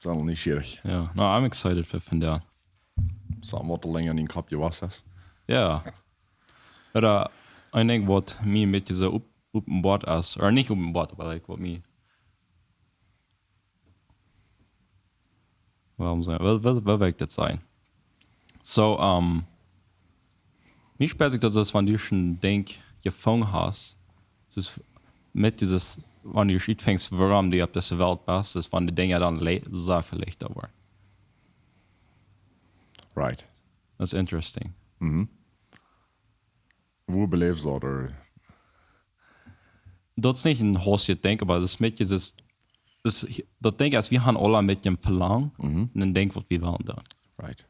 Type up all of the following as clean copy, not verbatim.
ist auch nicht schwierig. Ja, no, I'm excited für der. So, wat länger in den Kopf was ist. Ja. Oder ich denke, was mir mit dieser Open Board ist, oder nicht Open Board, aber like, was mir. Warum sein? Was wird das sein? So, mich späßig, dass das, wenn du schon denk, gefangen hast, das ist mit dieses, wenn du schon fängst, warum du auf dieser Welt bist, ist, wenn die Dinge dann sehr viel leichter werden. Right. Das ist interesting. Wo belebst du oder? Das ist nicht ein Haus, ich denke, aber das ist mit dieses, das denke ich, wir haben alle mit dem Verlangen und dann denken, was wir wollen dann. Right.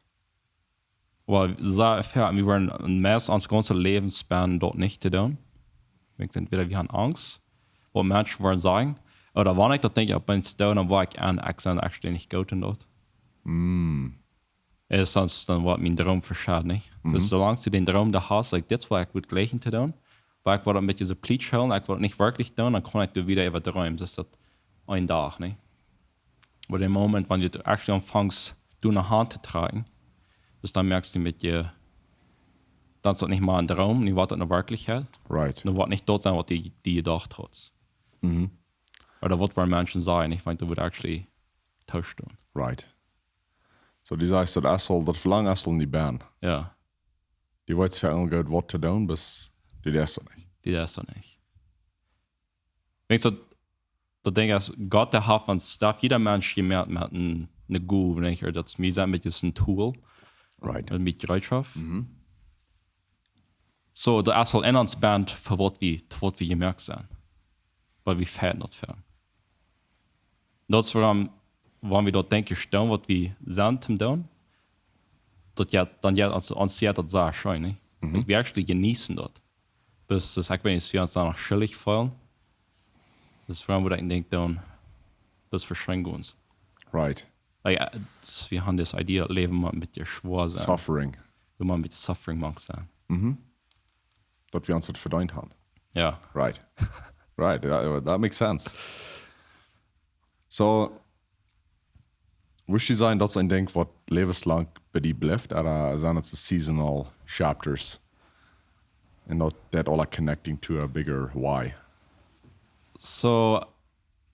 Weil sehr fair, wir werden ein Mess ans ganze Lebensspan dort nicht zu tun. Entweder wir haben Angst, was Menschen wollen sagen, oder wenn ich das denke, ich bin da, dann war ich an Accent actually nicht gut in dort. Es ist dann was mein Traum verschadet, nicht? Das ist, solange du den Traum da hast, like, das war ich gut gleich zu tun, weil ich wollte mit dieser Pleach hören, ich wollte nicht wirklich tun, dann kann ich da wieder über träumen. Das ist das ein Tag, nicht? Aber der Moment, wenn du actually anfängst, du eine Hand zu tragen, das dann merkst du mit dir, das ist nicht mal ein Traum, nicht was in der Wirklichkeit. Right. Du wirst nicht dort sein, was die gedacht hast. Oder was wollen Menschen sagen, ich meine, du würdest actually tauschen. Right. So die sagst, das Verlangen ist in die Band. Ja, Die weiß für einen gut, was zu tun, bis die das nicht. die das dann nicht. Wenn ich so, da denke ich, Gott der hat von Stuff, jeder Mensch gemerkt, man hat eine Groove, nicht? Oder das mir sein mit diesem Tool, Right. mit Bereitschaft. So, der erste in uns Band, für was wir gemerkt sind. Weil wir fährt nicht fern. Das ist warum, wenn wir dort denken, stehen, was wir sind zum tun, dann ja, uns ja das sehr schön, nicht? Wir actually genießen dort. Bis das, ich weiß nicht, wir uns danach schuldig fühlen. Das ist warum, wo ich denke, dann, das verschränkt uns. Right. Like, wir haben das Idee, Leben mal mit dir schwer sein. Suffering. Du mal mit Suffering magst sein. Dass wir uns das verdient haben. Ja. Right. Right. That makes sense. So, würdest du sagen, dass ein Ding, was lebenslang bei dir bleibt, oder sind es seasonal chapters? And that all are connecting to a bigger why? So,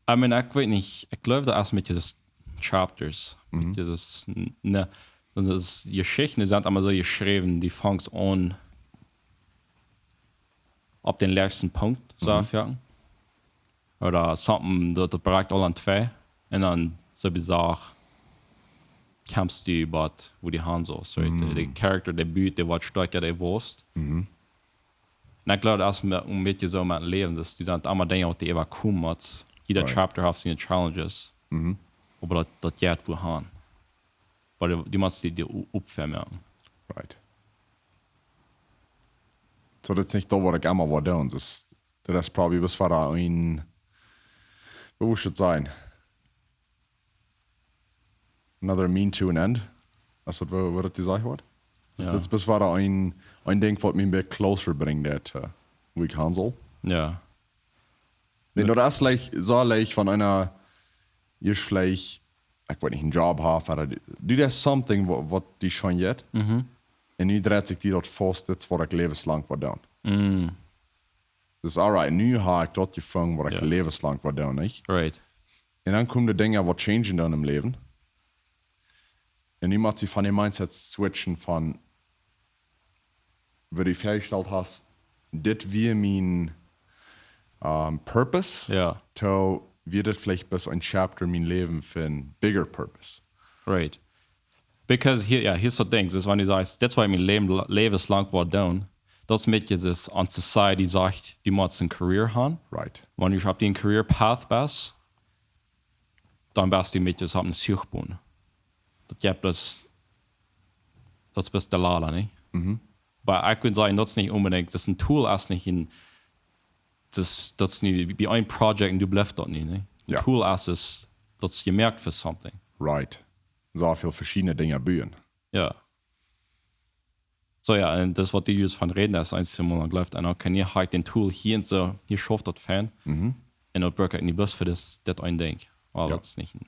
ich meine, ich weiß nicht, ich glaube, da ist mit dieses Chapters, mit dieses, ne, das Geschichten, die sind immer so geschrieben, die fängt an, ab den letzten Punkt, so anfangen. Oder something, das bereicht alle an zwei, und dann, so bizarr, kämpfst du über, wo die Hand so, der Charakter, der Büt, der wird stärker, der Wurst. Und ich glaube, das ist mit dir so mein Leben, dass die sind immer Dinge, die immer kommen, jeder Chapter hat seine Challenges, aber das geht wohin. Weil die musst du dir aufmerken. Right. So, das ist nicht da, wo ich immer war down. Das ist probably bis vor ein, wo should it sein? Another mean to an end. Ist das, wo das gesagt wird? Das ist bis vor ein Ding, was mich ein bisschen closer bringt, wo ich handle. Ja. Wenn du das so leicht von einer, ich vielleicht, ich weiß nicht, einen Job habe, oder du das something, was die schon jetzt, und nu dreht sich die dort fast, das war ich lebenslang war down. Das ist alright, nu habe ich dort gefangen, wo ich lebenslang war down, nicht? Right. Und dann kommen die Dinge, was changen dann im Leben. Und nu muss sie von dem Mindset switchen von, wo du festgestellt hast, das wie mein Purpose, Ja. to wird das vielleicht bis ein Chapter mein Leben für ein bigger Purpose. Right. Because here's the thing, ist, wenn du sagst, das war mein lebenslang war down, das mit dieses an Society sagt, die muss einen Career haben. Right. Wenn du auf den Career Path bist, dann bist du mit diesem Suchbund. Das gibt das bist der Lala, nicht? Aber ich würde sagen, das ist nicht unbedingt, das ist ein Tool, ist nicht ein, das ist nicht wie ein Projekt und du bleibst dort nicht, ne? Ja. Tool ist es, das ist gemerkt für something. Right. So viel verschiedene Dinge bühen. Ja. So ja, und das, was die jetzt von reden, das ist einzige Mal, man glaubt, okay, hier habe ich den Tool hier und so, hier schafft das Fan. Und dann brauche ich nicht bloß für das ein Ding. Weil das ist nicht ein.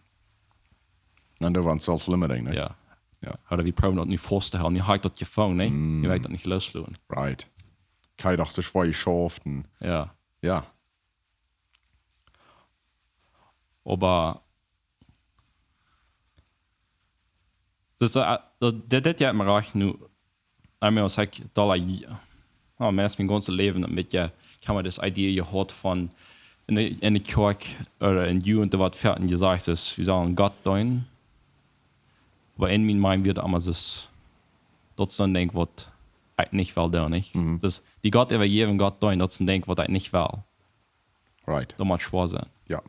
En dat was self-limiting, nicht? Ja. Ja. Oder wir probieren das nicht vorzuhalten. Ihr habt das gefangen, ne? Ihr wollt das nicht loslassen. Right. Kann ich doch sich vor geschafft und Ja. ja. Aber das ja mir recht nu einmal sag dollar mehr mein ganzes Leben mit ja kann man das Idee gehört von in der Kirche oder in Jugend was fertig gesagt ist wir sagen Gott dein aber in mein Mind wird immer das dort so ein Denk was ich nicht will da nicht das die Gott über jeden Gott dein dort so ein Denk was ich nicht will Right. da muss schwer sein Ja.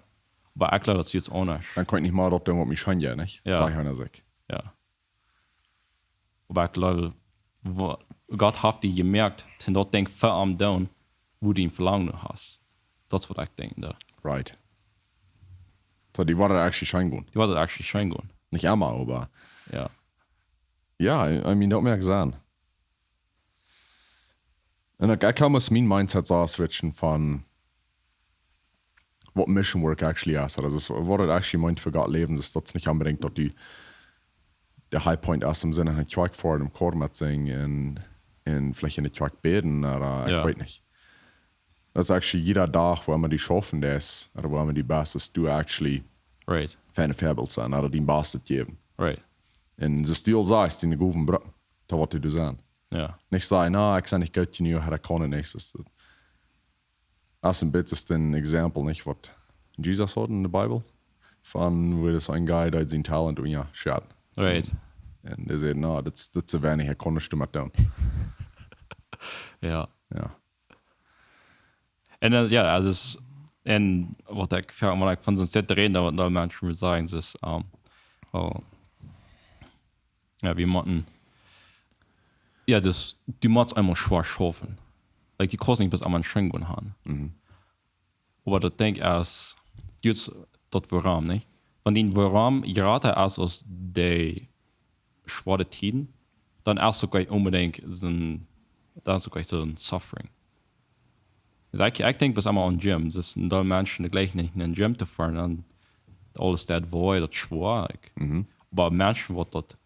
aber ich glaube das jetzt auch nicht Dann kann ich nicht mal dort was mich schon ja, nicht? Ja. Sag ich einer sich. ja aber ich glaube Gott hat die gemerkt und dort denkt für am down wo du ihn Verlangen hast das ist was ich denke da Right. So, die war actually schon gut. die war das actually schön gut Nicht immer, aber ja ja, I mean, das merke ich an. Und ich kann mir mein Mindset so switchen von what mission work actually ist. Also, das was das actually meint für Gott leben, das ist nicht unbedingt dort der High Point ist im Sinne, ein Track vor dem Chor mit singen und vielleicht in den Track beten oder ich weiß nicht. Das ist actually jeder Tag, wo man die schaffen ist, oder wo man die Bestes du actually right für eine Vorbild sein oder die Bestes geben. right Und das Stil sagst, in der Guven Brück, da was du sagen. ja Nicht sagen, na, ich sage nicht Gott, ich kann nicht. Das ist ein bisschen ein Exempel, nicht, was Jesus hat in der Bibel. Von, wo das ein Guy, der sein Talent und ja, schaut. right Und der sagt, na, das ist zu wenig, kannst du mit tun. ja Ja. und ja also es und was ich mal von so einem reden da manchmal sagen ist ja wir machen ja das die Mods einmal schwer schaffen like die kosten nicht bis einmal schön gut haben aber das denk erst jetzt dort woran nicht von den woran gerade erst aus der schwere Tiden dann erst sogar unbedingt dann sogar so ein Suffering ich denke bis einmal an Gym das ist da Menschen die gleich nicht in den Gym zu fahren dann alles das void das schwer aber Menschen wo dort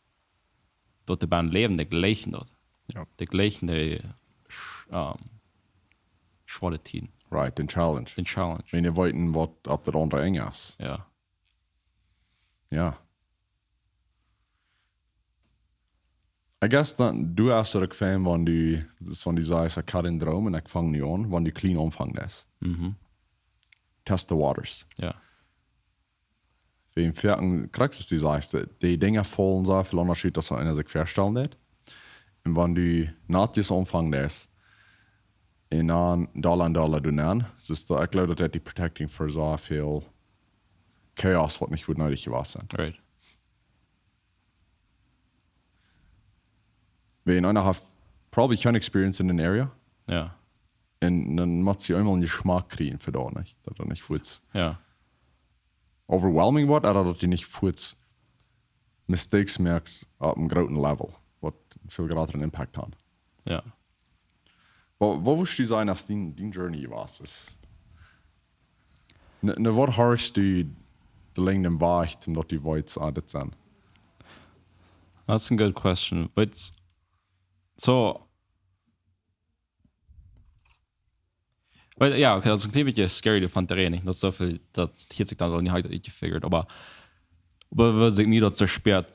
die Band leben die gleichen dort Ja. die gleichen die schwere Tiden Right, den Challenge. Wenn ihr wollt, was ab der andere eng ist. ja Ja. I guess dann, du hast so Fan, wenn du sagst, ich habe einen Traum und ich fange nicht an, wenn du clean anfängst. Test the waters. ja Für den vierten kriegst du sagst, die Dinge fallen so viel Unterschied, dass einer sich vorstellen wird. Und wenn du nicht das anfängst, und dann Dollar du nennen, ich glaube, dass die Protecting für so viel Chaos, was nicht gut nötig gewesen ist. right Wenn einer hat probably keine Experience in den Area, ja und dann muss sie einmal einen Geschmack kriegen für da, nicht? Dass er nicht kurz ja overwhelming wird, oder dass du nicht kurz Mistakes merkst auf einem großen Level, was viel größeren Impact hat. ja Wo willst du sein, als dein Journey war? Was hörst du de längden Weg, dass die Leute adet sind? that's a good question but so ja okay das ist ein bisschen scary von der Rede nicht so viel das hier sich dann auch nicht heute gefigured aber was ich mir dort so spät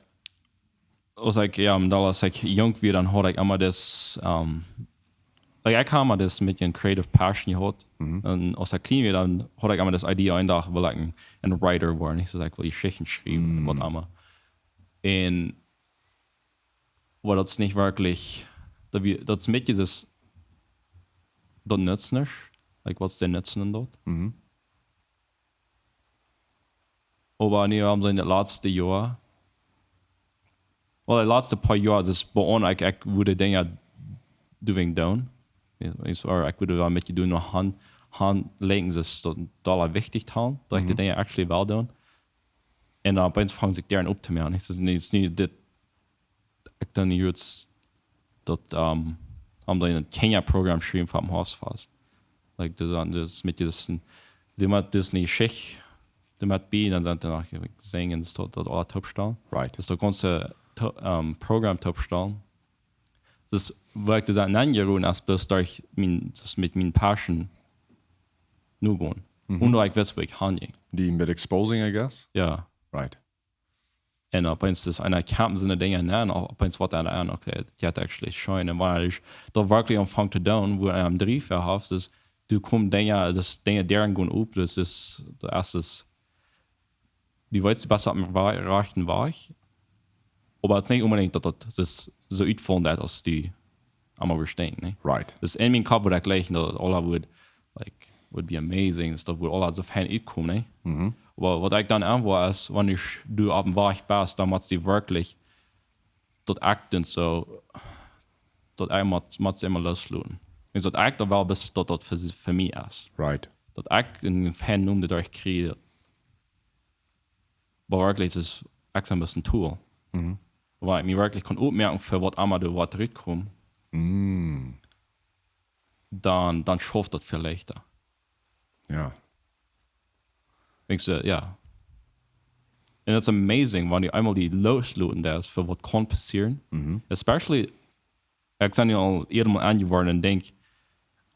als ich ja als ich jung war dann hatte ich immer das like, ich habe das mit einer creative passion gehabt und als ich klein war dann hatte ich immer das Idee eingedacht weil ich ein Writer war nicht so ich will die Geschichten schreiben was immer und aber das ist nicht wirklich das mit dieses das nützt nicht like was der Nutzen dort aber wir haben so in den letzten Jahren die letzten paar Jahre ist bei uns ich würde Dinge doing down ich würde damit du noch Hand legen das total wichtig haben dass ich die Dinge actually well down und bei uns fangen sich deren optimieren es ist nicht das ich dann jetzt dort haben da ein Kenya-Programm geschrieben vom Hausfass like das mit diesem die man das nicht Schicht mit B, dann sind danach singen, das dort alle Topstellen. Right. Das ist der ganze Programm Topstellen. Das wirkt das an einen Jahr als bloß durch das mit meinen Passion nur gehen. Und ich weiß, wo ich handle. Die mit Exposing, I guess? Ja. Right. Und ob uns das einer Campen sind Dinge nennen, ob uns was einer an, okay, die hat actually schon, weil ich da wirklich anfangen zu tun, wo ich am Dreh verhaftet ist, du kommst Dinge, das Dinge deren gehen up, das ist, das erste, die willst du besser am rechten Weg, aber es ist nicht unbedingt, dass das so uitfallen, dass die einmal verstehen, ne? Right. Das ist in meinem Kopf, wo ich gleich, dass alle would be amazing, das wo alle so fein uitkommen, ne? Aber was ich dann irgendwo ist, wenn du auf dem Weg bist, dann musst du wirklich dort akten, so, dort musst du immer loslösen. Und dort akten, weil bis dort für mich ist. Right. Dort akten, Fan um, das ich kriege. Aber wirklich ist es ein bisschen ein Tool. Weil ich mir wirklich kann aufmerken, für was immer du was zurückkommst. Dann schafft das viel leichter. Ja. Denkst du, ja. Und it's amazing, wenn du einmal die loslösen das, für was kann passieren. Especially, ich bin ja jedem angeworden und denke,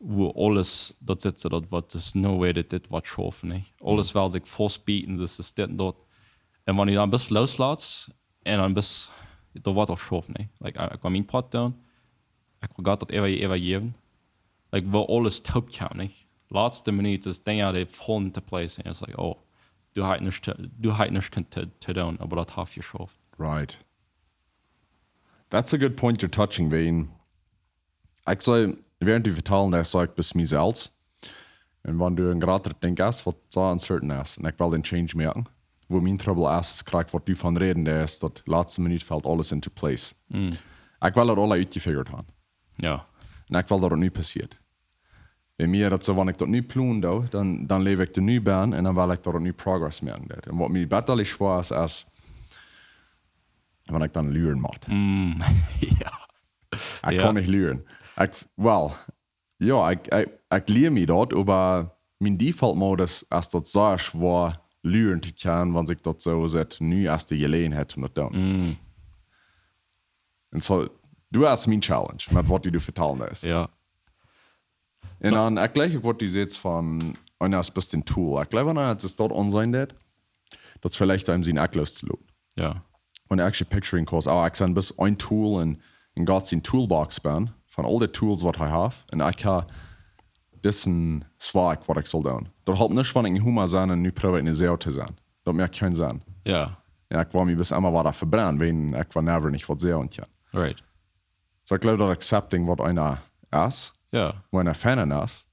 wo alles dort sitzt, dort wird es no way, das wird schaffen, nicht? Alles will sich festbieten, das ist das dort. Und wenn du dann ein bisschen loslässt, und dann bist da wird auch schaffen, nicht? Like, ich war mein Pot down, ich war gerade das jäajen. Like, wo alles top kam, nicht? Letzte Minute ist Dinge, die fallen into place, und es ist like, oh, du hast nicht zu tun, aber das hast du geschafft. Right. That's a good point you're touching, Wayne. Ich soll, während du vertellen, das sag ich bis mir selbst. Und wenn du ein gerade denkst, was so uncertain ist, und ich will den Change merken, wo mein Trouble ist, kriegt, was du von reden, der ist, dass letzte Minute fällt alles into place. Ich will das alle ausgefigert haben. Ja. Und ich will, dass das nicht passiert. Bei mir, dat so, wenn ich das nicht planen, dann lebe ich den nie bei und dann will ich da nie Progress merken. Und was mir betterlich schwer ist, ist, wenn ich dann lüren mache. Ja. Ich kann nicht lüren. Ich lehre mich dort, aber mein Default-Modus ist dort so schwer, lüren zu können, wenn sich das so sieht, nie erst die Gelegenheit, um das zu tun. Und so, du hast mein Challenge, mit was du vertellen hast. Ja. Und dann, ich glaube, was du jetzt von einer bisschen Tool. Ich glaube, wenn es dort online hat, das vielleicht einem seinen Eck loszulassen. Ja. Und actually picturing cause, ich kann bis ein Tool in Gott sein Toolbox bauen, von all den Tools, was ich habe, und ich kann diesen Zweig, was ich soll tun. Das halt nicht, wenn ich ein Hummer sein und nicht probiere, eine Sau zu sein. Das macht keinen Sinn. Ja. Ja, ich war mir bis einmal da verbrennen, wenn ich war never nicht was sehr und ja. Right. So ich glaube, dass accepting, was einer ist, Ja. wo einer Fan ist,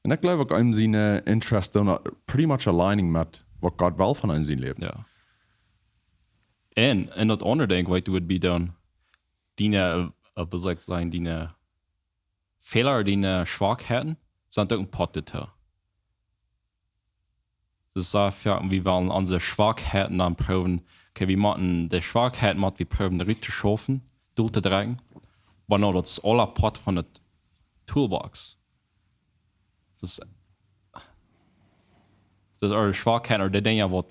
und ich glaube, dass einem seine Interest dann pretty much aligning mit, was Gott will von einem sein Leben. Ja. En dat andere denk ik, would be dan die wie soll ich sagen, die Fehler, die Schwachheiten, sind auch ein Pot dazu. Das ist so, wir wollen unsere Schwachheiten dann proben, okay, wir machen die Schwachheiten, wir proben richtig zu schaffen, durchzudrängen, aber noch das ist alle Pot von der Toolbox. Das ist eure Schwachheiten, oder die Dinge, was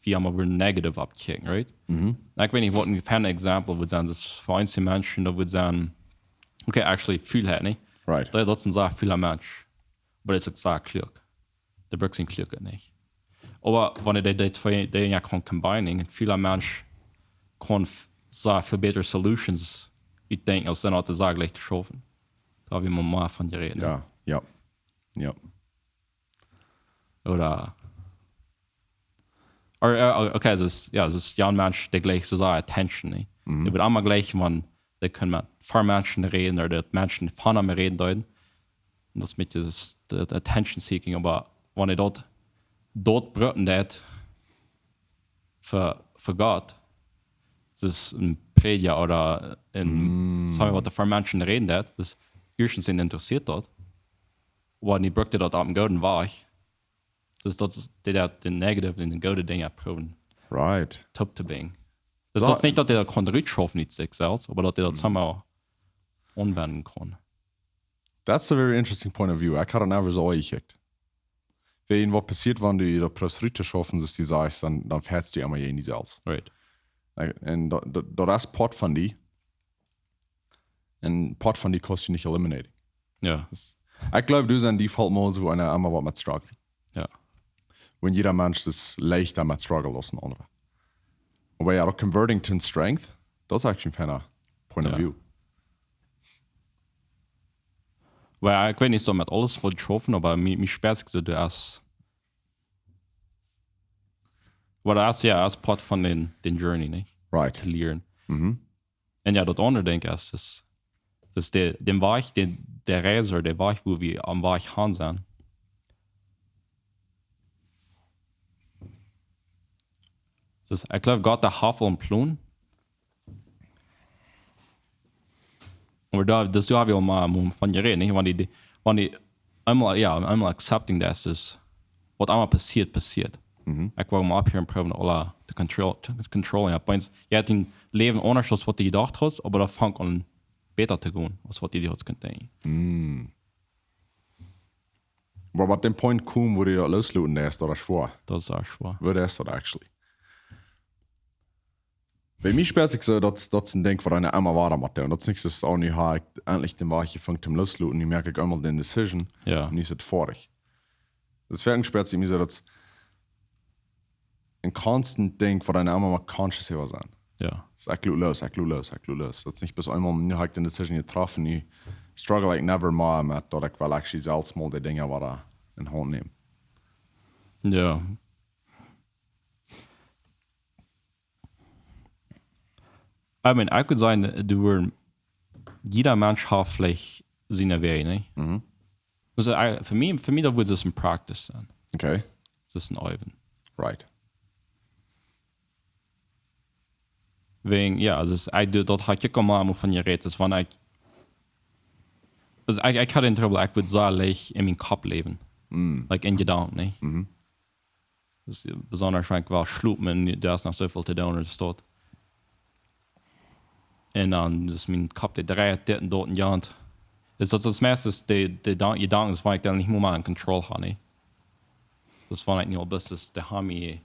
wir haben aber negativ abkicken, right? Ich weiß nicht, was ein Fan-Example würde sein, das für einzelne Menschen, da würde sagen, okay, actually, viel hat nicht. Right. Das sind sehr viele Menschen. Aber das ist sehr klug. Der braucht sind klug nicht. Aber wenn ich die zwei Dinge kann combinen, viele Menschen können sehr viel bessere Solutions denken, als dann auch das sehr gleich zu schaffen. Da haben wir mal von dir reden. Ja. Oder okay, es ist ja ein Mensch, der gleich so sehr Attention, ne? Der wird einmal gleich, man, der können mit vier Menschen reden oder Menschen von einem reden deuten. Und das mit dieses Attention Seeking, aber wenn ich dort brüten das für Gott, das ist ein Prediger oder sagen wir, was der vier Menschen reden das erstens sind interessiert dort, wenn ich brückte dort auf dem guten Weg, das ist den Negative und den guten Dinge proben. Right. Top zu bringen. Das ist nicht, dass der Konterit schaffen nicht sich selbst, aber dass der das somehow anwenden kann. That's a very interesting point of view. Ich hatte never so gekickt. Wenn was passiert, wenn du da Prostritte schaffen, dass die sagst, dann fährst du immer in die Salz. Right. Und da ist Pot von die. Und Pot von die kostet nicht eliminating. Ja. Ich glaube, du sind die Fallmodus, wo einer immer was mit struggle. Ja. Wenn jeder Mensch das leichter mit struggle als ein anderer. Aber ja, converting to strength, das ist eigentlich ein feiner Point of view. Weil ich weiß nicht so mit alles voll schaffen, aber mich sperrt so du erst. Weil das ja als Part von den Journey, nicht? Right. Zu lernen. Und ja, das andere denke ich, das ist der Weg, der Reise, der Weg, wo wir am Weg hin sind. Das ist, ich glaube, Gott der Hafen und Plan. Aber das habe ich auch mal von geredet, nicht? Wenn die einmal accepting das ist, was einmal passiert. Ich war mal ab hier und probieren, alle zu controllen. Ich hatte ein Leben anders, als was du gedacht hast, aber da fängt an besser zu gehen, als was du dir jetzt denken. Aber bei dem Point kommen, wo du da loslösen lässt, oder schwer? Das ist auch schwer. Wo ist das actually? Bei mir sperrt sich so, dass ein Ding, was eine immer war damit. Und das ist nicht, auch nicht, endlich den Weg gefangen zum Loslösen und ich merke ich einmal den Decision und ich ist vorig. Das Fernsehen sperrt sich mir so, dass ein constant Ding, was eine immer mal conscious über sein. Ja. Das ist los. Das ist nicht bis einmal, ich habe den Decision getroffen, ich struggle like never more mit, dass ich will actually selbst mal die Dinge, was da in Hand nehmen. Ja. Ich meine, ich würde sagen, jeder Mensch hat vielleicht seine Wege, nicht? Also, für mich da würde es ein Practice sein. Okay. Das ist ein Üben. Right. Wegen, ja, also dort habe ich auch mal von ihr geredet, wenn ich hatte den Trouble, ich würde sagen, in meinem Kopf leben. Like in Gedanken, nicht? Das ist besonders, wenn ich war schlupen, da ist noch so viel zu tun, das dort. Und dann ist mein Kopf, der dreht dort und jant. Das ist das meiste, die Gedanken, das war ich dann nicht mehr mal in Kontrolle habe, nicht? Das war nicht nur das, der haben mich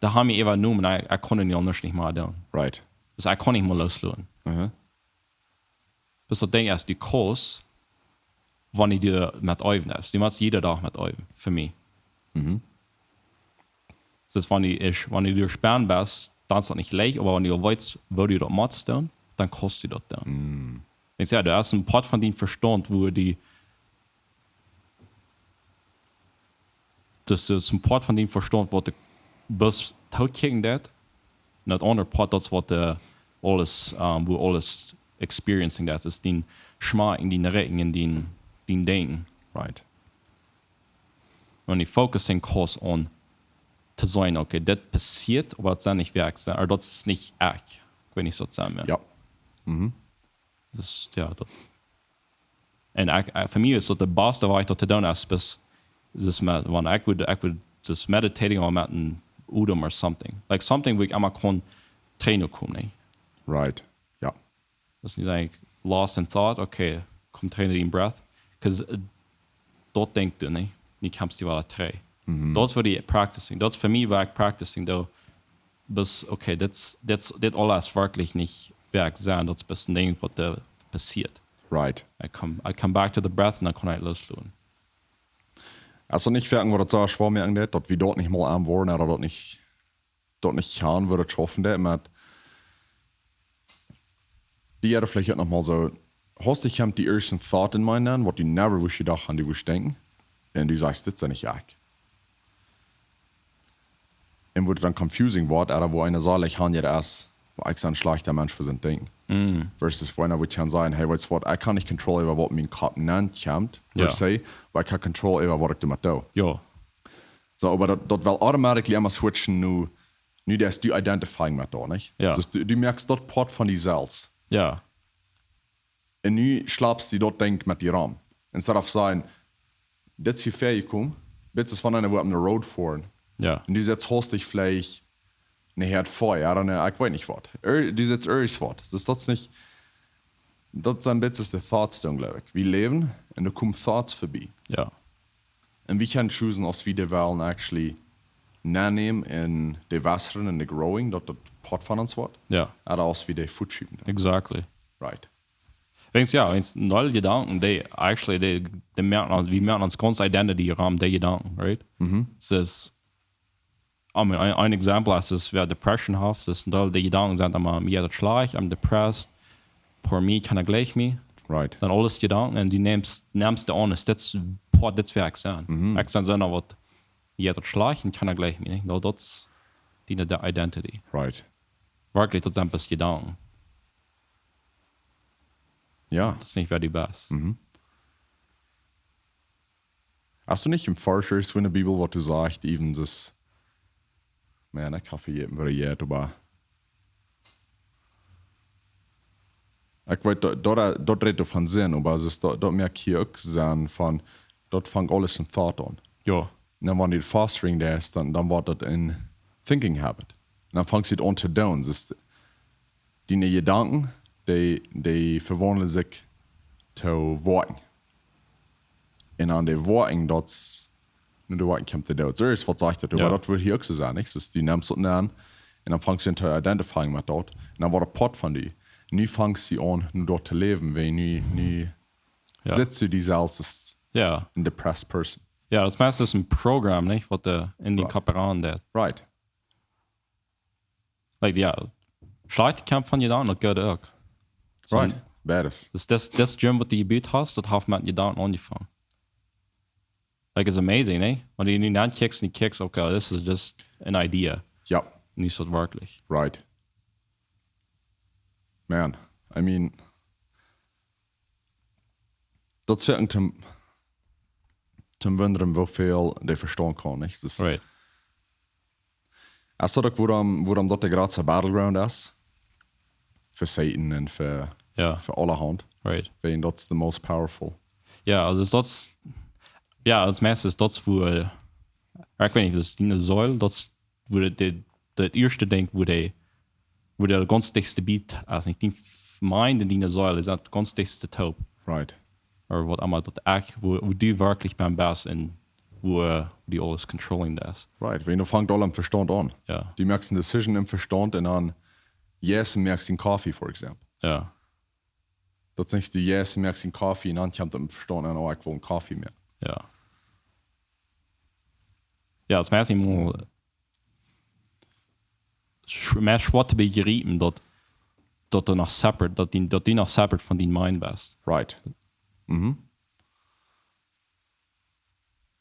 da haben wir übernommen, ich konnte nicht anders nicht mehr tun. Right. Also ich kann nicht mehr loslösen. Bis du denkst, die Kurs, wann ich dir mit üben ist. Du machst jeden Tag mit üben, für mich. Das ist, wenn du dir sperren bist, dann ist das nicht leicht, aber wenn du weißt, wo du das machst, dann kostet du das dann. Ich sage, du hast einen Part von deinem Verstand, wo das ist ein Part von deinem Verstand, wo du bis totkriegen dat. Und das andere Part, das was alles, wo alles experiencing dat ist, den Schmerz in den Recken, in den Denken. Right. Und ich fokussieren kann on zu sein, okay, das passiert, aber das ist nicht wirklich sein, oder das ist nicht echt, wenn ich so sagen. Ja. Das ist, ja, das. Und für mich ist das der beste Weg, das zu tun ist, bis das, wenn ich würde das meditating oder mit einem Udom or something. Like something wo ich einmal kann trainen kommen. Right. Ja. Das ist nicht like lost in thought, okay, komm traine den Breath. Because dort denkt du nicht, nie kannst du weiter trainen. Das war die practicing. Das für mich war ich practicing, da bis, okay, das alles wirklich nicht werk sein, das ist ein Ding, was da passiert. Right. I come back to the breath und dann kann ich loslösen. Also nicht fertig, wo das so schwer mir angeht, dass wir dort nicht mal am wollen oder dort nicht kann, würde schaffen, der mit die Erde vielleicht noch mal so, hast du die ersten Thought in meinen, was du never wisch gedacht an die wisch denken, und du sagst, das ist ja nicht ich. Und wo dann confusing wird, oder wo einer sagt, ich habe ja erst, wo ich ein schlechter Mensch für sein Denken. Versus wo einer kann sagen, hey, weißt du was, ich kann nicht kontrollieren, über was mein Kopf nennt, kommt, per se, aber ich kann kontrollieren, über was ich damit tue. Ja. So, aber das will automatisch immer switchen, nur dass du identifying mit da, nicht? Ja. Also du merkst dort Part von dir selbst. Ja. Und nu schlappst du dort denk mit dir ran. Instead of sagen, das ist hier fertig gekommen, das ist von einer, wo auf der Road fahren. Ja. Und du setzt hast dich vielleicht eine Herd Feuer, oder eine, ich weiß nicht was. Du setzt irgendwas. Das ist nicht, das sind ein bisschen die Thoughts dann, glaube ich. Wir leben und da kommen Thoughts vorbei. Ja. Und wir können chosen, als wir die wollen actually nehmen in die Wässern, in die Growing, dass das Pot von uns wird. Ja. Oder als wir die Food schieben. Exactly. Right. Wenn's null Gedanken, wir merken uns ganz Identity around die Gedanken, right? Es ist, ein Exempel ist, wer Depression hat, das sind all die Gedanken, sind immer, mir das schlecht, I'm depressed, for me, kann er gleich mir. Right. Dann alles Gedanken, und du nimmst du an, das wäre ich sein. Ich sage so, was, mir das schlecht, und kann er gleich mir. No, das die Identity. Right. Wirklich, das sind ein Gedanken. Ja. Das ist nicht wer die Best. Hast du nicht im Forschers von der Bibel, was du sagst, eben das, man, ich kann vergessen, was jetzt, aber ich weiß, dort redet von Sinn, aber es ist dort mehr Kirk sein von, dort fängt alles in Thought an. Ja. Und dann, wenn du Fostering da ist, dann wird das ein Thinking Habit. Und dann fängst du an zu tun. Das ist deine Gedanken, die verwandeln sich zu Worten. Und an den Worten, das, nur die Worten kommt zu tun. Zuerst, was sagt das? Aber das wird hier auch so sein, nicht? Das ist, du nimmst das an, und dann fängst du an zu identifizieren mit dort. Und dann wird ein Part von dir. Nu fängst du an, nur dort zu leben, weil nu sitzt du dich als ein depressed person. Ja, das meiste ist ein Programm, nicht? Was in den Kopf rein. Right. Like, ja, schlechte Kampf von Gedanken, das geht auch. So, Right. Beides. Das Gym, was du gebaut hast, das hat mit Gedanken angefangen. Like, it's amazing, nicht? Wenn du in den kickst und kickst, okay, this is just an idea. Ja. Nicht so wirklich. Right. Man, I mean, das wird zum Wundern, wie viel die verstehen kann, nicht? Das, Right. Also, wo dort der gerade Battleground ist, für Satan und für alle Hand. Right. Weil das the most powerful. Ja, also das, ja, das meiste ist das, wo, ich weiß nicht, das ist eine Säule, das, wo das erste Ding, wo der ganz dichtste Beat, also nicht die Mind in die Säule, ist das ganz dichtste Taub. Right. Oder was einmal das echt, wo du wirklich beim Bass in, wo die alles controlling das. Right, weil du fängt alle am Verstand an. Ja. Du merkst eine Decision im Verstand und dann yes, merkst du den Kaffee, for example. Ja. Das ist nicht du yes, merkst den Kaffee und dann kommt im Verstand an, oh, ich will einen Kaffee mehr. Ja. Ja, das meiste mal mehr schwer zu begreifen, dass du noch separate, dass du noch separate von deinem Mind bist. Right.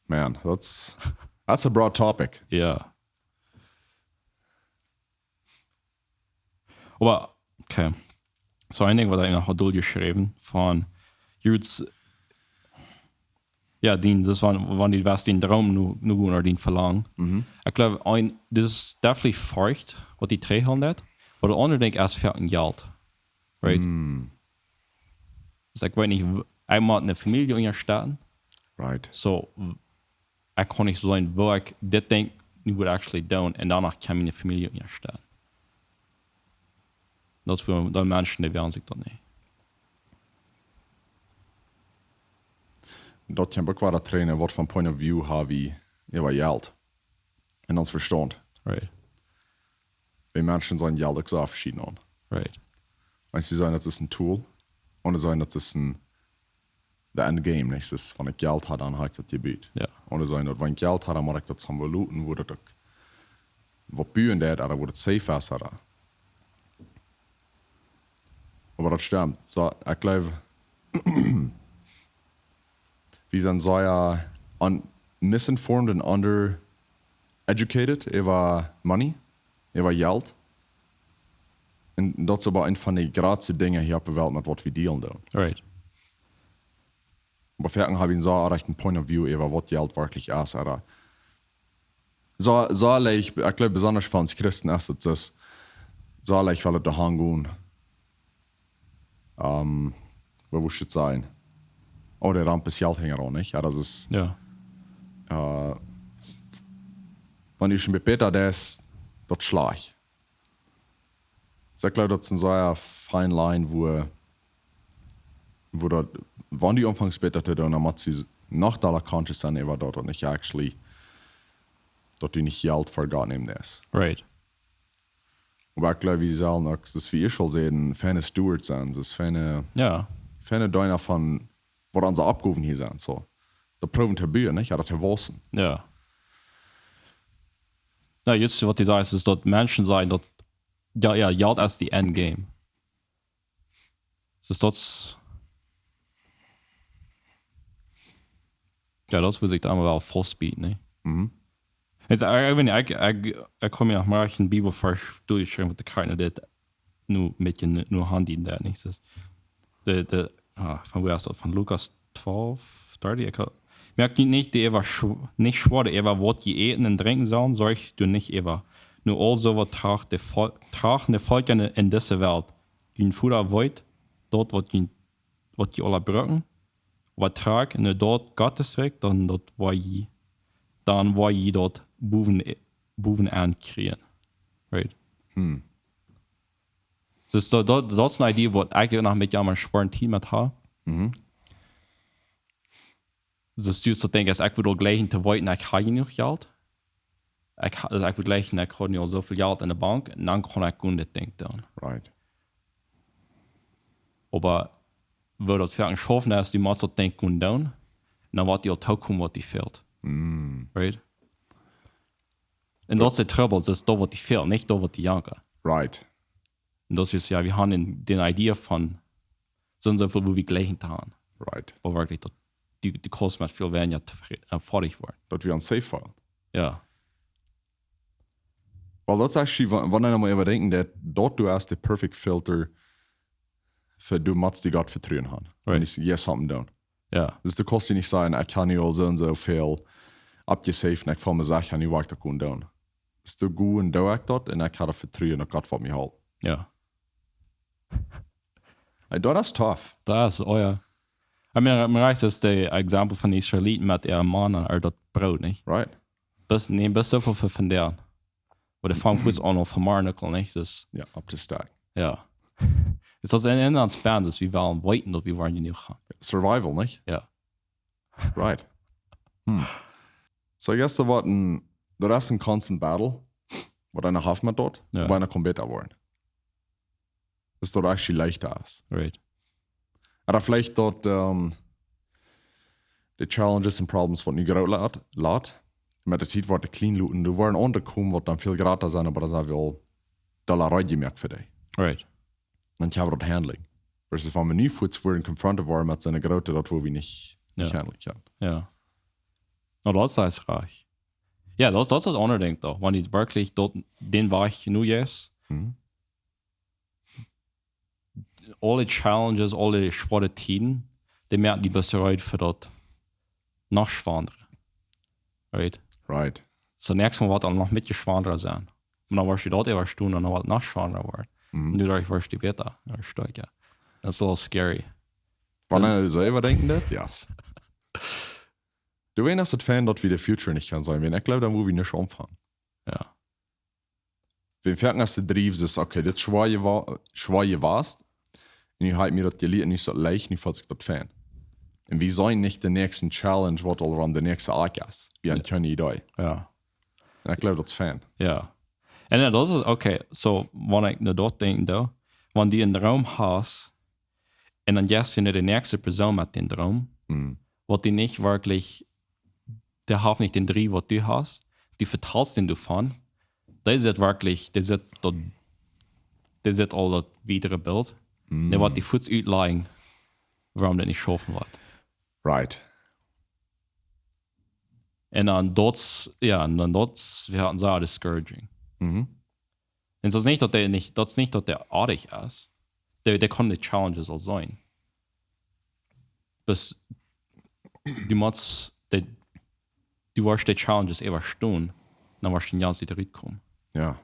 Man, that's a broad topic. Ja. Aber, okay. So ein Ding, was ich noch durchgeschrieben von Juts, ja, das waren die, was den Traum nur oder den Verlangen. Ich glaube, das ist definitiv feucht, was die drei haben, aber der andere denkt erst für ein Geld. Right? Also ich weiß nicht, einmal eine Familie unterstellen. Right. So, ich kann nicht so sein, wo ich das denke, nur würde actually down und danach kann ich eine Familie unterstellen. Das für die Menschen, die werden sich dann nicht. Dat kan ook wel dat trainen wat van point of view haben wie über Geld. En dan Verstand. Right. Weil Menschen sein Geld auch so verschieden an. Right. Wenn sie sagen, das ist ein Tool, und sie sagen, das ist der Endgame, nicht? Das ist, wenn ich Geld habe, dann habe ich das Gebiet. Ja. Und sie sagen, wenn ich Geld habe, dann mache ich das am Valuten, wo das was bühen das, oder wo das safe ist, oder. Aber das stimmt. So, ich glaube, wir sind so ja misinformed und undereducated über Money, über Geld. Und das ist aber eine von den größten Dingen hier auf der Welt, mit was wir dealen. Right. Aber vielleicht habe ich so einen Point of View über was Geld wirklich ist. Oder so ich glaube, besonders für uns Christen ist es das, so ich will daheim gehen. Wo muss ich sein? Oh, der Rampe ist Geld hängen auch nicht. Ja, das ist. Ja. Wenn ich schon mit Peter, der ist, das schlag. So, ich glaube, das ist so eine fine Line, wo wo dort, wann die anfangs betete, dann hat sie nach der conscious sein, war dort nicht actually, dort die nicht Geld vergaben nehmen ist. Right. Aber ich glaube, wie sie sagen, das ist wie ich schon sehen, keine Stewards sein, das ist keine Deiner von, wo unsere Abgaben hier sind, so. Da proben zu bühen, nicht? Ja, das zu wissen. Ja. Ja, jetzt, was die sagen, ist, dass Menschen sagen, dass, Geld ist die Endgame. Das ist das, das will sich da einmal festbieten, ne? Mhm. Also, ich komme ja mal in Bibelvers durchschreiben, mit der Karte, das nur mit nur Hand in der, nicht? Das ist, von wo ist das? Von Lukas 12, 30, merkt nicht, die Eva nicht schwor, die Eva wird die eten und trinken sollen, solch du nicht Eva. Nur also wird tragende Volk in dieser Welt. Gehen Futter weit, dort wird die alle brücken, was trag, nur dort Gottes Recht, dann war je dort Buben ankriegen. Right? Das ist eine Idee, was eigentlich noch mit einem schweren Team hat. Mhm. Das ist so denken, ich würde gleich zu wollten, ich habe genug Geld. Ich würde gleich, ich habe ja so viel Geld in der Bank, und dann kann ich gut denken. Right. Aber wenn das für einen schaffen ist, die muss das denken und dann wird die auch kommen, was die fehlt. Right? Und das ist der Trouble, das ist da, was die fehlt, nicht da, was die jagen. Right. Und das ist ja, wir haben die Idee von so und so viel, wo wir gleich haben. Right. Wo wirklich die Kosten mit viel weniger fertig waren. Dass wir ein Safe file. Ja. Well, das ist actually, wenn ich mal überdenken, dass dort du hast den perfect filter für du musst die Gott vertrauen haben. Wenn ich yes, something down. Ja. Das ist der Kost, die nicht sagen, ich kann nicht so und so viel abgesaved und ich fange mir Sachen, ich wage da gut down. Das ist der gut und daut dort und ich kann da vertrauen, dass Gott von mir hält. Ja. Das ist tough. Das ist, ja. Mir reicht das der Exempel von Israeliten mit ihrem Mann und das Brot, nicht? Right. Bis so viel von der. Aber der fangt kurz auch noch von Marnikel, nicht? Das, Ja, up to stack. ja. Es ist ein anderes Span, das wir waren weiten, dass wir waren nicht haben. Survival, nicht? Ja. Right. So, I guess das ist ein constant battle, wo einer Haft mit dort, wo einer kommt besser worden. Das ist dort actually leichter ist. Right. Oder vielleicht dort die Challenges und Problems, die nicht gerade lädt. Mit der Zeit wird der clean looten. Du wollen unterkommen, wird dann viel gratis sein, aber das ist auch Dollarei gemerkt für dich. Right. Und ich habe das Handling. Versus wenn wir nie kurz wurden confronted waren mit seiner Größe, dort wo wir nicht handeln können. Ja. Na, das ist reich. Ja, das ist das unbedingt doch. Wenn ich wirklich dort, den war ich nur jetzt. Alle Challenges, alle schwere Tiden, die merken die besser für das Nachschwandern. Right? Right. So nächstes Mal wird dann noch mitgeschwandert sein. Und dann warst du dort etwas tun und dann wird nachschwandern worden. Nu dacht ich, warst du besser. Ja, stark, ja. Das ist a little scary. Wenn einer selber denken das, ja. Du weißt, dass das Fan dort wie der Future nicht kann sein. Ich glaube, da muss wir nicht anfangen. Ja. Wenn wir als der Drive ist, okay, das schwer warst, und ich halte mir das geliehen nicht so leicht, nicht falls ich das Fan. Und wir sollen nicht den nächsten Challenge, was all der nächste Arc ist. Wir haben keine Idee. Ja. Und ich glaube, das ist Fan. Ja. Und dann das ist, okay, so, wenn ich dort denke, wenn die einen Traum hast, und dann gehst du nicht die nächste Person mit dem Traum, wird die nicht wirklich, der hat nicht den Drive, was du hast, die vertraust den du von, der sieht wirklich, der sieht all das widere Bild, der wird die Fuß uitlegen, warum der nicht schaffen wird. Right. Und dann dort, wir hatten so discouraging. Und das ist nicht, dass der artig ist. Der kann die Challenges auch sein. Bis du wirst die Challenges überstehen, dann wirst du den ganzen Zeit kommen. Ja.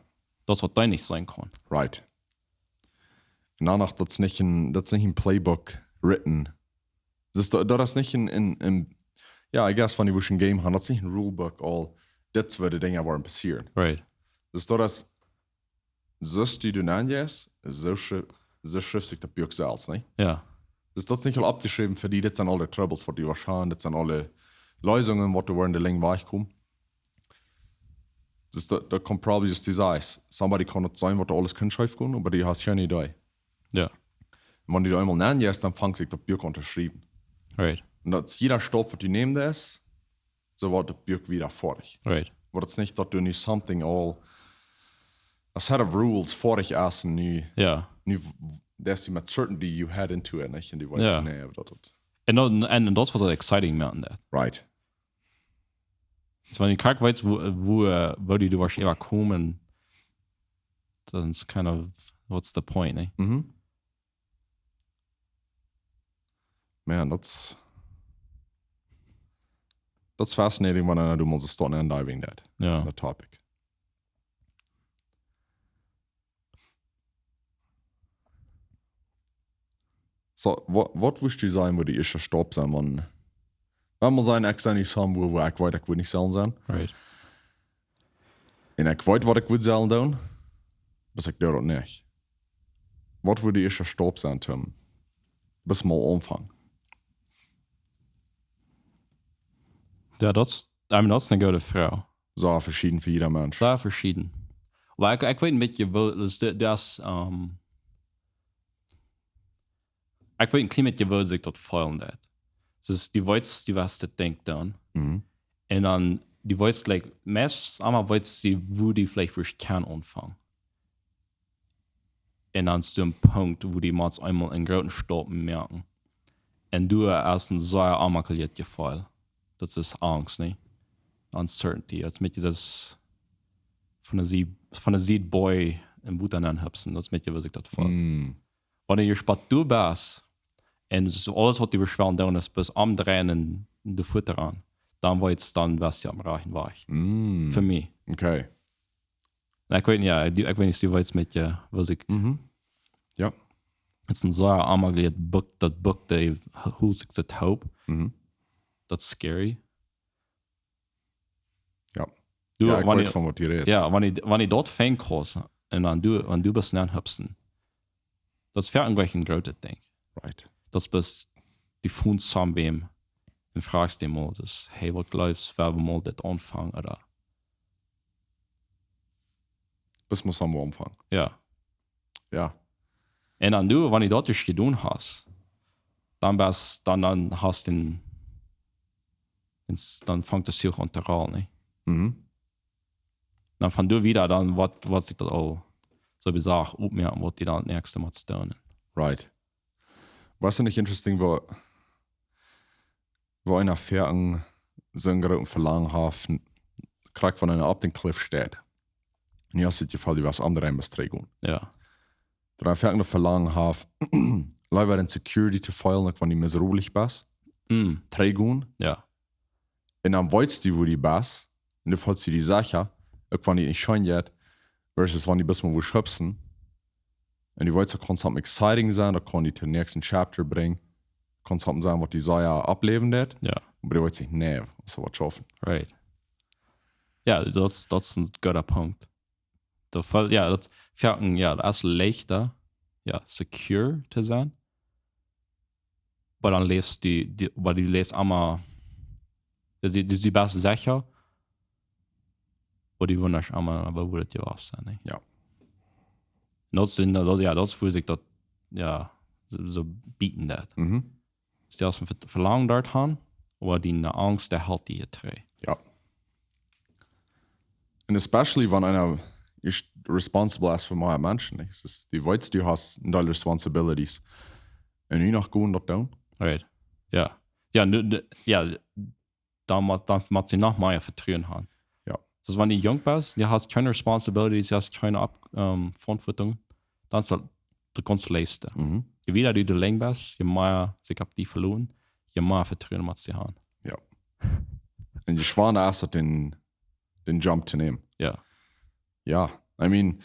Das wird da nicht sein kann. Right. Und danach, das ist nicht ein Playbook written. Das ist nicht ja, I guess, wenn ich ein Game habe, das ist nicht ein Rulebook, all das würde Dinge wollen passieren. Right. Das ist so die du angehst, so schrift sich das Buch selbst, nicht? Ja. Das ist nicht all abgeschrieben für die, das sind alle Troubles, die wahrscheinlich, das sind alle Lösungen, die du während der Länge weichkommen. Da kommt probably just die Eis. Somebody kann nicht sein, was du alles kannst schief gehen, aber die hast ja nicht da. Ja. Und wenn du da einmal nennen lässt, dann fängt sich das Buch unterschrieben. Right. Und das jeder Stopp, was du nimmst, ist, so wird das Buch wieder fertig. Right. Aber das ist nicht, dass du nicht something all, a set of rules fertig erst und Ja. dass du mit certainty you head into it, nicht? Und du weißt, Ja. nee, aber das. En dat is wat het exciting maakt dat. Right. Dus wanneer je kijkt weet waar die door even komen, dan is kind of what's the point, eh? Man, that's fascinating when I do more start and diving that. Ja. The topic. So, wat würdest du sagen, wo die erste Stopp sein, wenn wir sein, ich sei nicht sagen, wo ich weiß, ich will nicht selten sein. Right. Und ich weiß, was ich will selten tun, aber ich tue das nicht. Was würde die erste Stopp sein, Tim? Bis mal anfangen. Ja, dat is een goede vraag. So verschieden für jeder Mensch. Sehr verschieden. Maar ik weet niet, je wil, dus dat is, ik weet een klein beetje wil zich dat feilen dat. Dus die weet die was dat denkt dan. En dan die weet like meest allemaal weet die wo die vielleicht für kann anfangen. En dan ist du ein Punkt, wo die mal einmal einen großen Stopp merken. Und du erst ein sehr amakaliert Gefühl. Das ist Angst, ne? Uncertainty. Als mit dieses von der Seed Boy im Wut anhebsen, das mit dir, was ich das fällt. Wenn du spät du bist, und so alles, was die verschwellen tun, ist bis am Drehen in der Futter an, dann weißt dann, was du am Reichen war. Für mich. Okay. Ich weiß nicht, ja, ich weiß nicht, du weißt mit dir, was ich. Ja. Het is een zeer aangeleerd boek. Dat boek, hoe ik het hoop. Dat is scary. Ja. Du, Ja, ik weet van wat je redt. Ja, wanneer dat fijn kost, en dan du bist nan hupsen, dat is ver een beetje een grote ding. Right. Dat is best die voelt samen bij hem en vraagt hem al, dus, hey, wat geluids, waar we mal dit aanvangen, oder? Bis muss am Anfang. Ja. Ja. En dan du, wanneer dat dus gedaan hast, dan hast dan vangt het zich aan te rollen, ne? Dan van du wieder, dan wat ik dat al so bizar opmerken, wat die dan het nächste Mal stellen. Right. Was ist nicht interesting, wo einer Fährten so einen großen Verlangen hat, kriegt von einer ab den Cliff steht. Und hier hast du die Fall, die was andere bestreiten. Ja. Da ein Fährten Verlangen hat, leider in Security zu feilen, wenn die miserabel bist. Trägen. Ja. Und dann weißt du, wo die bist. Und du fällst dir die Sache, auch wenn die nicht schein jetzt, versus wenn die bis mal wo schöpfen. Und die weißt, da kann es halt exciting sein, da kann die zum nächsten Chapter bringen. Kann es halt sein, was die Sache ableben wird. Ja. Aber die weißt nicht, nee, was was schaffen. Right. Ja, das ist ein guter Punkt. Das Fährten, ja, das ist leichter, ja, secure zu sein. Aber dann lebst du, weil du lebst einmal, die beste sicher, aber die wunderst einmal, aber wo das dir was sein, ne? Ja. Das fühlt sich das, ja, so bieten das. Ist die aus dem Verlangen dort haben, oder die Angst, der hält die hier drei. Ja. Und especially, wenn einer ist responsible ist für meine Menschen. Ist, die weißt, du hast deine Responsibilities. Und ich noch gut dort down. Right. Ja. Ja, dann muss sie noch mehr Vertrauen haben. Ja. Das, wenn du jung bist, du hast keine Responsibilities, du hast keine Verantwortung, dann ist das der ganz leiste. Je wieder du länger bist, je mehr sich ab die verloren, je mehr Vertrauen muss sie haben. Ja. Und je schwerer ist es, den Jump zu nehmen. Ja. Ja. I mean,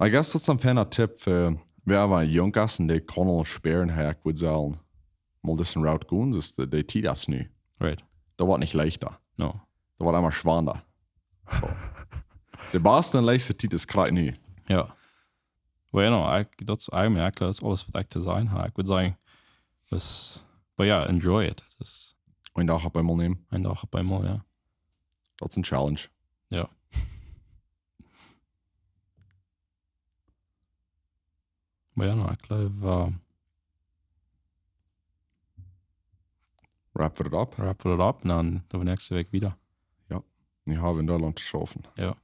I guess das ist ein feiner Tipp für wer aber jung ist und der kann auch sperren, ich würde sagen, mal das in Route gehen, das ist der Tid das nicht. Right. Da war nicht leichter. No. Da war einmal schwander. So. Der Beste und leichte Tid ist gerade nicht. Ja. Well, ich merke, das ist alles, was ich zu sagen habe. Ich würde sagen, Aber ja, enjoy it. Das ist Ein Tag op einmal nehmen. ein Tag bei mal, ja. Dat is een challenge. Ja. Aber ja, ich glaube, Wrap wir het ab. wrap it up und dann nächste Woche wieder. Ja, nu gaan we in Duitsland schaffen. Ja.